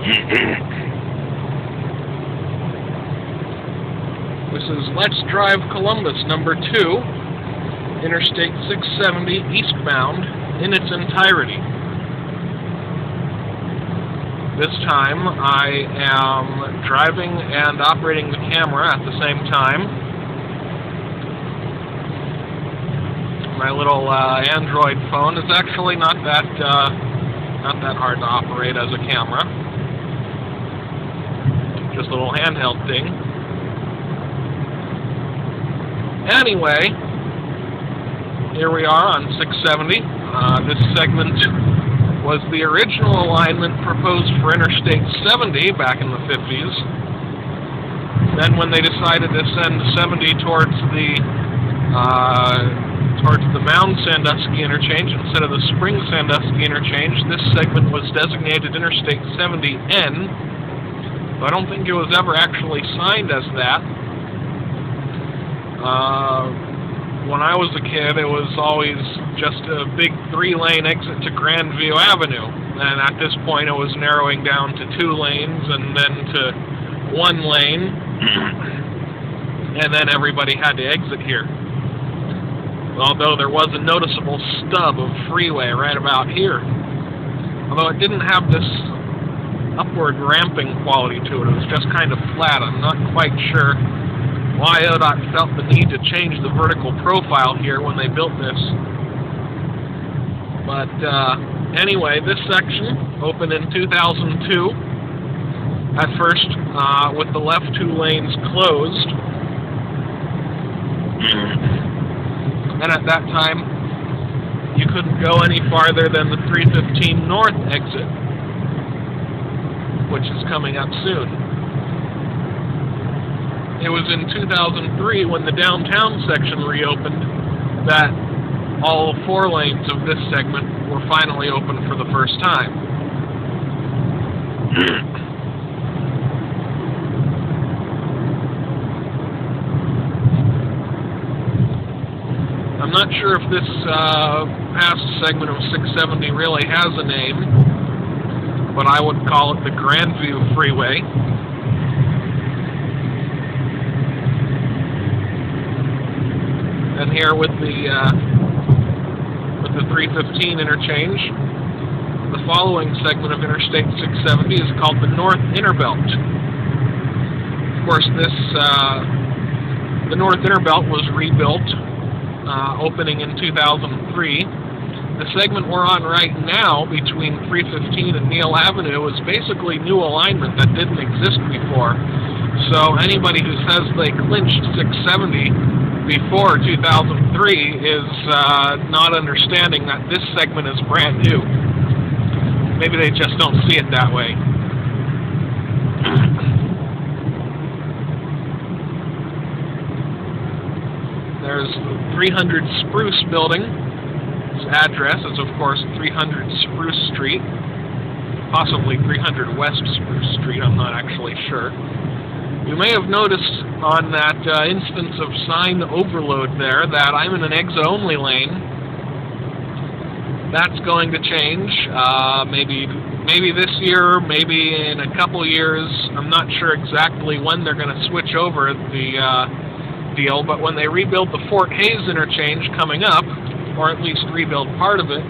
This is Let's Drive Columbus number 2, Interstate 670 eastbound in its entirety. This time I am driving and operating the camera at the same time. My little Android phone is actually not that hard to operate as a camera. Just a little handheld thing. Anyway, here we are on 670. This segment was the original alignment proposed for Interstate 70 back in the 50s. Then when they decided to send 70 towards the Mound-Sandusky interchange instead of the Spring-Sandusky interchange, this segment was designated Interstate 70N. So I don't think it was ever actually signed as that. When I was a kid, it was always just a big 3-lane exit to Grandview Avenue, and at this point it was narrowing down to 2 lanes and then to 1 lane, and then everybody had to exit here. Although there was a noticeable stub of freeway right about here. Although it didn't have this upward ramping quality to it, it was just kind of flat. I'm not quite sure why ODOT felt the need to change the vertical profile here when they built this. But anyway, this section opened in 2002, at first with the left 2 lanes closed. And at that time, you couldn't go any farther than the 315 North exit, which is coming up soon. It was in 2003 when the downtown section reopened that all 4 lanes of this segment were finally open for the first time. I'm not sure if this past segment of 670 really has a name, but I would call it the Grandview Freeway. And here with the 315 interchange, the following segment of Interstate 670 is called the North Innerbelt. Of course, the North Innerbelt was rebuilt, opening in 2003. The segment we're on right now between 315 and Neal Avenue is basically new alignment that didn't exist before. So anybody who says they clinched 670 before 2003 is not understanding that this segment is brand new. Maybe they just don't see it that way. There's 300 Spruce Building. Its address is, of course, 300 Spruce Street. Possibly 300 West Spruce Street, I'm not actually sure. You may have noticed on that instance of sign overload there that I'm in an exit-only lane. That's going to change. Maybe this year, maybe in a couple years. I'm not sure exactly when they're going to switch over the deal, but when they rebuild the Fort Hays interchange coming up, or at least rebuild part of it,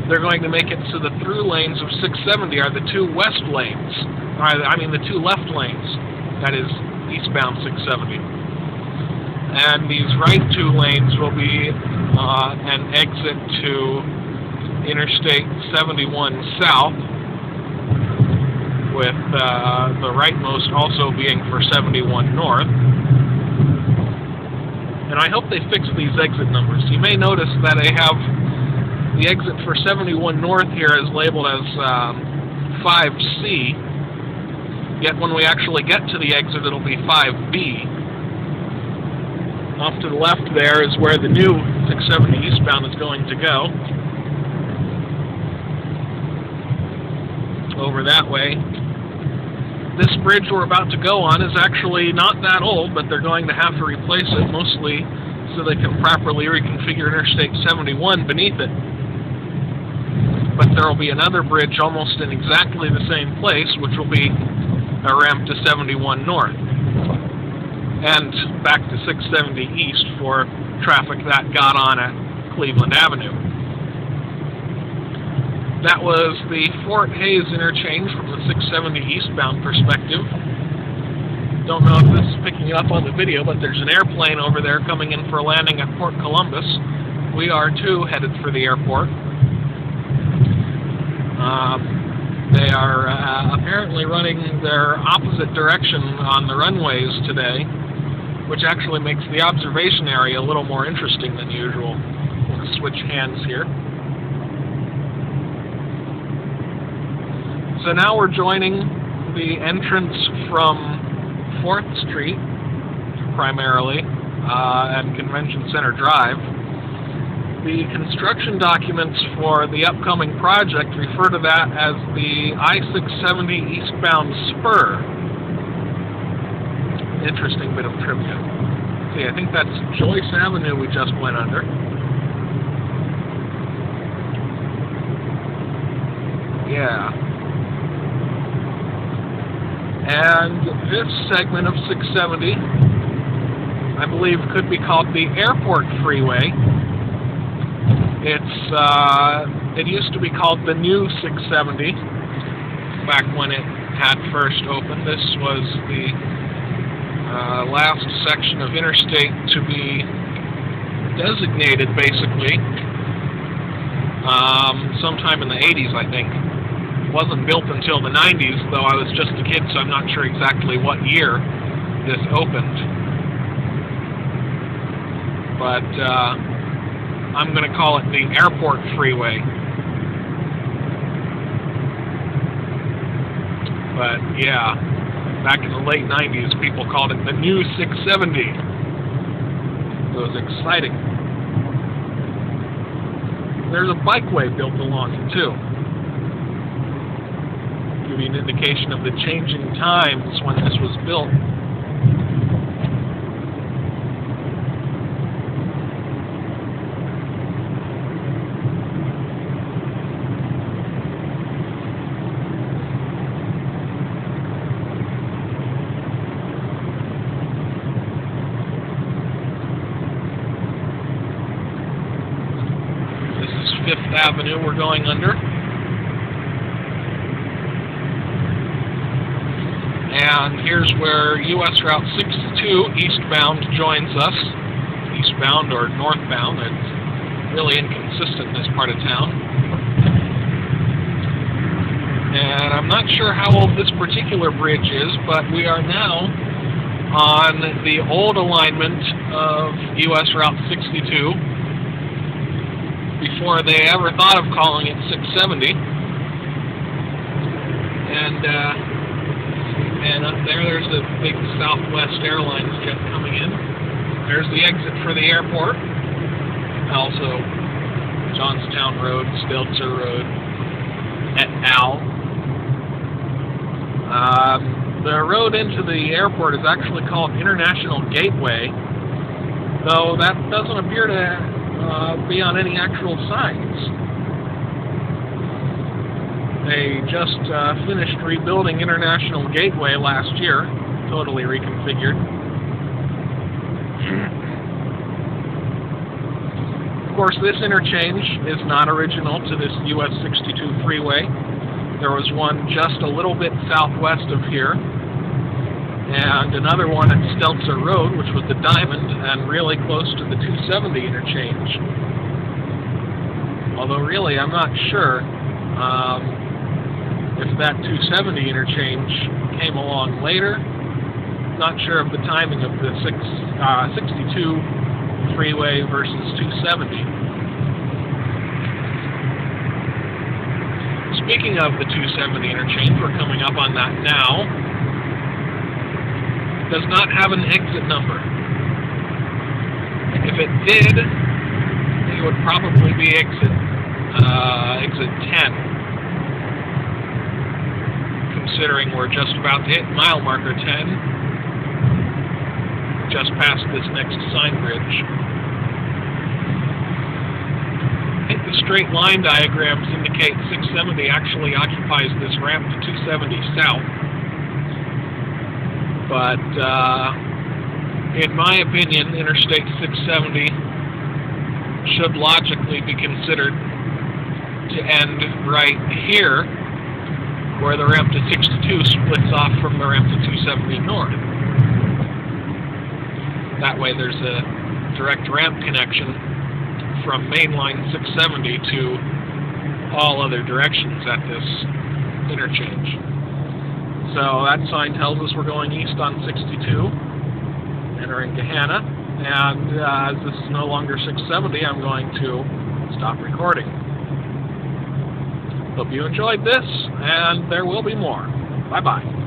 they're going to make it so the through lanes of 670 are the 2 west lanes. The 2 left lanes, that is, eastbound 670. And these right 2 lanes will be an exit to Interstate 71 South, with the rightmost also being for 71 North. And I hope they fix these exit numbers. You may notice that they have the exit for 71 North here is labeled as 5C. Yet when we actually get to the exit, it'll be 5B. Off to the left there is where the new 670 eastbound is going to go. Over that way. This bridge we're about to go on is actually not that old, but they're going to have to replace it, mostly so they can properly reconfigure Interstate 71 beneath it. but there will be another bridge almost in exactly the same place, which will be a ramp to 71 North, and back to 670 East for traffic that got on at Cleveland Avenue. That was the Fort Hays interchange from the 670 eastbound perspective. Don't know if this is picking up on the video, but there's an airplane over there coming in for a landing at Port Columbus. We are too headed for the airport. They are apparently running their opposite direction on the runways today, which actually makes the observation area a little more interesting than usual. I'm going to switch hands here. So now we're joining the entrance from 4th Street, primarily, and Convention Center Drive. The construction documents for the upcoming project refer to that as the I-670 eastbound spur. Interesting bit of trivia. See, I think that's Joyce Avenue we just went under. Yeah. And this segment of 670, I believe, could be called the Airport Freeway. It used to be called the new 670 back when it had first opened. This was the last section of interstate to be designated, basically, sometime in the 80s, I think. It wasn't built until the 90s, though I was just a kid, so I'm not sure exactly what year this opened. But I'm going to call it the Airport Freeway. But yeah, back in the late 90s, people called it the new 670. It was exciting. There's a bikeway built along it, too. Give you an indication of the changing times when this was built. Avenue we're going under. And here's where US Route 62 eastbound joins us. Eastbound or northbound. It's really inconsistent in this part of town. And I'm not sure how old this particular bridge is, but we are now on the old alignment of US Route 62. Before they ever thought of calling it 670. And up there's a big Southwest Airlines jet coming in. There's the exit for the airport. Also, Johnstown Road, Stelzer Road, et al. The road into the airport is actually called International Gateway, though that doesn't appear to be on any actual signs. They just finished rebuilding International Gateway last year, totally reconfigured. Of course, this interchange is not original to this US 62 freeway. There was one just a little bit southwest of here, and another one at Stelzer Road, which was the Diamond, and really close to the 270 interchange. Although really, I'm not sure if that 270 interchange came along later. Not sure of the timing of the 62 freeway versus 270. Speaking of the 270 interchange, we're coming up on that now. Does not have an exit number. If it did, it would probably be exit 10. Considering we're just about to hit mile marker 10, just past this next sign bridge. It the straight line diagrams indicate 670 actually occupies this ramp to 270 south. But in my opinion, Interstate 670 should logically be considered to end right here, where the ramp to 62 splits off from the ramp to 270 north. That way there's a direct ramp connection from mainline 670 to all other directions at this interchange. So that sign tells us we're going east on 62, entering Gahanna, and as this is no longer 670, I'm going to stop recording. Hope you enjoyed this, and there will be more. Bye-bye.